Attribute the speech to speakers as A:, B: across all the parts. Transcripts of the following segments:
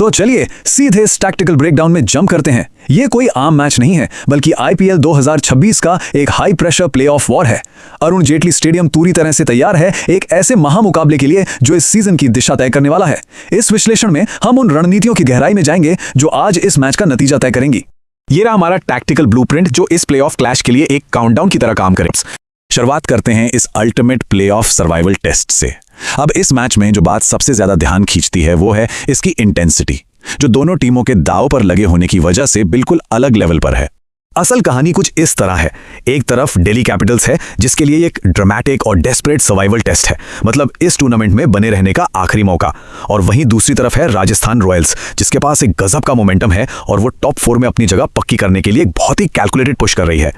A: तो चलिए सीधे इस टैक्टिकल ब्रेकडाउन में जंप करते हैं। ये कोई आम मैच नहीं है, बल्कि आईपीएल 2026 का एक हाई प्रेशर प्लेऑफ वॉर है। अरुण जेटली स्टेडियम पूरी तरह से तैयार है एक ऐसे महामुकाबले के लिए जो इस सीजन की दिशा तय करने वाला है। इस विश्लेषण में हम उन रणनीतियों की गहराई में जाएंगे जो आज इस मैच का नतीजा तय करेंगी।
B: ये रहा हमारा टैक्टिकल ब्लूप्रिंट जो इस प्लेऑफ क्लैश के लिए एक काउंटडाउन की तरह काम करेगा। शुरुआत करते हैं इस अल्टीमेट प्लेऑफ सर्वाइवल टेस्ट से। अब इस मैच में जो बात सबसे ज्यादा ध्यान खींचती है वो है इसकी इंटेंसिटी, जो दोनों टीमों के दांव पर लगे होने की वजह से बिल्कुल अलग लेवल पर है। असल कहानी कुछ इस तरह है। एक तरफ दिल्ली कैपिटल्स है जिसके लिए एक ड्रामेटिक और डेस्परेट सर्वाइवल टेस्ट है, मतलब इस टूर्नामेंट में बने रहने का आखिरी मौका। और वहीं दूसरी तरफ है राजस्थान रॉयल्स, जिसके पास एक गजब का मोमेंटम है और वो टॉप 4 में अपनी जगह पक्की करने के लिए एक बहुत ही कैलकुलेटेड पुश कर रही है।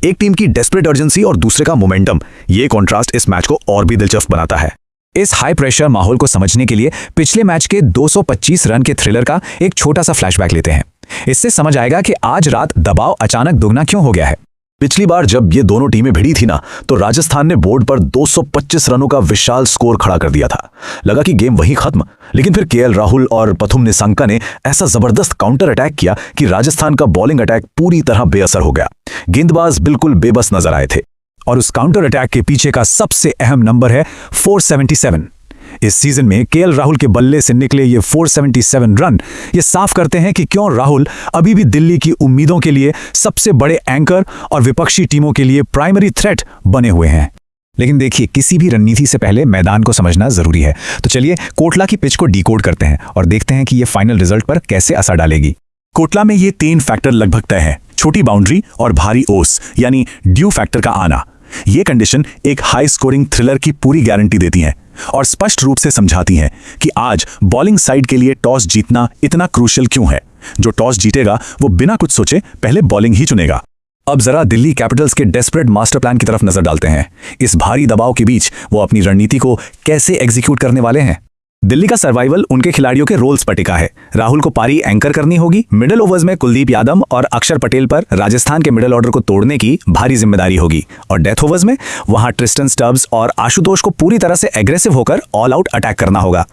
B: एक टीम की डेस्परेट अर्जेंसी और दूसरे का मोमेंटम, ये कॉन्ट्रास्ट इस मैच को और भी दिलचस्प बनाता है। इस हाई प्रेशर माहौल को समझने के लिए पिछले मैच के 225 रन के थ्रिलर का एक छोटा सा फ्लैशबैक लेते हैं। इससे समझ आएगा कि आज रात दबाव अचानक दुगना क्यों हो गया है।
A: पिछली बार जब ये दोनों टीमें भिड़ी थी ना, तो राजस्थान ने बोर्ड पर 225 रनों का विशाल स्कोर खड़ा कर दिया था। लगा कि गेम वहीं खत्म, लेकिन फिर केएल राहुल और पथुम निसांका ने ऐसा जबरदस्त काउंटर अटैक किया कि राजस्थान का बॉलिंग अटैक पूरी तरह बेअसर हो गया। गेंदबाज बिल्कुल बेबस नजर आए थे। और उस काउंटर अटैक के पीछे का सबसे अहम नंबर है 477। इस सीजन में केएल राहुल के बल्ले से निकले ये 477 रन ये साफ करते हैं कि क्यों राहुल अभी भी दिल्ली की उम्मीदों के लिए सबसे बड़े एंकर और विपक्षी टीमों के लिए प्राइमरी थ्रेट बने हुए हैं। लेकिन देखिए, किसी भी रणनीति से पहले मैदान को समझना जरूरी है। तो चलिए कोटला की पिच को डिकोड करते हैं और देखते हैं कि ये फाइनल रिजल्ट पर कैसे असर डालेगी। कोटला में ये 3 फैक्टर लगभग तय हैं: छोटी बाउंड्री और भारी ओस यानी ड्यू फैक्टर का आना। ये कंडीशन एक हाई स्कोरिंग थ्रिलर की पूरी गारंटी देती हैं और स्पष्ट रूप से समझाती हैं कि आज बॉलिंग साइड के लिए टॉस जीतना इतना क्रूशियल क्यों है। जो टॉस जीतेगा वो बिना कुछ सोचे पहले बॉलिंग ही चुनेगा। अब जरा दिल्ली कैपिटल्स के डेस्परेट मास्टर प्लान की तरफ नजर डालते हैं। इस भारी दबाव के बीच वो अपनी रणनीति को कैसे एग्जीक्यूट करने वाले हैं। दिल्ली का सर्वाइवल उनके खिलाड़ियों के रोल्स पर टिका है। राहुल को पारी एंकर करनी होगी। मिडिल ओवर्स में कुलदीप यादव और अक्षर पटेल पर राजस्थान के मिडिल ऑर्डर को तोड़ने की भारी जिम्मेदारी होगी। और डेथ ओवर्स में वहां ट्रिस्टन स्टब्स और आशुतोष को पूरी तरह से एग्रेसिव होकर ऑल आउट अटैक करना होगा।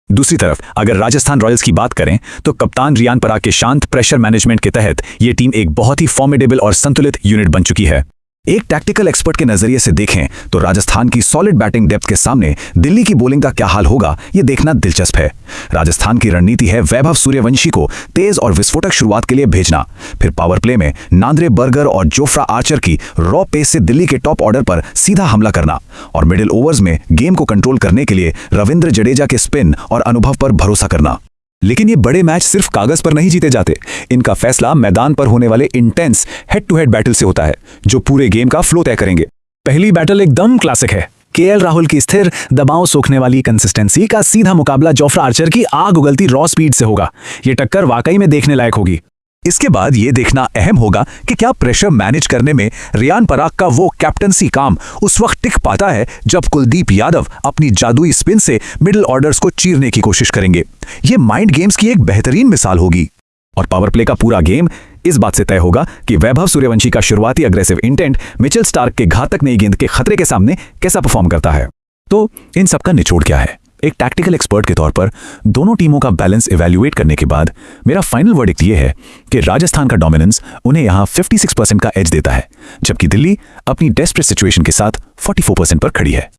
A: दूसरी तरफ अगर राजस्थान रॉयल्स की बात करें तो कप्तान रियान पराग के शांत प्रेशर मैनेजमेंट के तहत ये टीम एक बहुत ही फॉर्मिडेबल और संतुलित यूनिट बन चुकी है। एक टैक्टिकल एक्सपर्ट के नजरिए से देखें तो राजस्थान की सॉलिड बैटिंग डेप्थ के सामने दिल्ली की बॉलिंग का क्या हाल होगा, ये देखना दिलचस्प है। राजस्थान की रणनीति है वैभव सूर्यवंशी को तेज और विस्फोटक शुरुआत के लिए भेजना, फिर पावर प्ले में नांद्रे बर्गर और जोफ्रा आर्चर की रॉ पेस से दिल्ली के टॉप ऑर्डर पर सीधा हमला करना, और मिडिल ओवर्स में गेम को कंट्रोल करने के लिए रविंद्र जडेजा के स्पिन और अनुभव पर भरोसा करना। लेकिन ये बड़े मैच सिर्फ कागज पर नहीं जीते जाते। इनका फैसला मैदान पर होने वाले intense head to head battle से होता है, जो पूरे गेम का फ्लो तय करेंगे। पहली बैटल एकदम क्लासिक है। केएल राहुल की स्थिर दबाव सोखने वाली कंसिस्टेंसी का सीधा मुकाबला जोफ्रा आर्चर की आग उगलती रॉ स्पीड से होगा। ये टक्कर वाकई में देखने लायक होगी। इसके बाद ये देखना अहम होगा कि क्या प्रेशर मैनेज करने में रियान पराग का वो कैप्टनसी काम उस वक्त टिक पाता है जब कुलदीप यादव अपनी जादुई स्पिन से मिडिल ऑर्डर्स को चीरने की कोशिश करेंगे। ये माइंड गेम्स की एक बेहतरीन मिसाल होगी। और पावर प्ले का पूरा गेम इस बात से तय होगा कि वैभव सूर्यवंशी का शुरुआती अग्रेसिव इंटेंट मिचेल स्टार्क के घातक नई गेंद के खतरे के सामने कैसा परफॉर्म करता है। तो इन सबका निचोड़ क्या है? एक टैक्टिकल एक्सपर्ट के तौर पर दोनों टीमों का बैलेंस इवैल्यूएट करने के बाद मेरा फाइनल वर्डिक्ट ये है कि राजस्थान का डोमिनेंस उन्हें यहां 56% का एज देता है, जबकि दिल्ली अपनी डेस्परेट सिचुएशन के साथ 44% पर खड़ी है।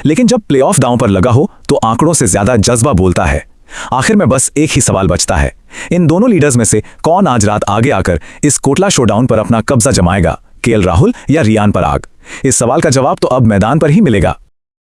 A: लेकिन जब प्लेऑफ दांव पर लगा हो तो आंकड़ों से ज्यादा जज्बा बोलता है। आखिर में बस एक ही सवाल बचता है, इन दोनों लीडर्स में से कौन आज रात आगे आकर इस कोटला शोडाउन पर अपना कब्जा जमाएगा, केएल राहुल या रियान पराग? इस सवाल का जवाब तो अब मैदान पर ही मिलेगा।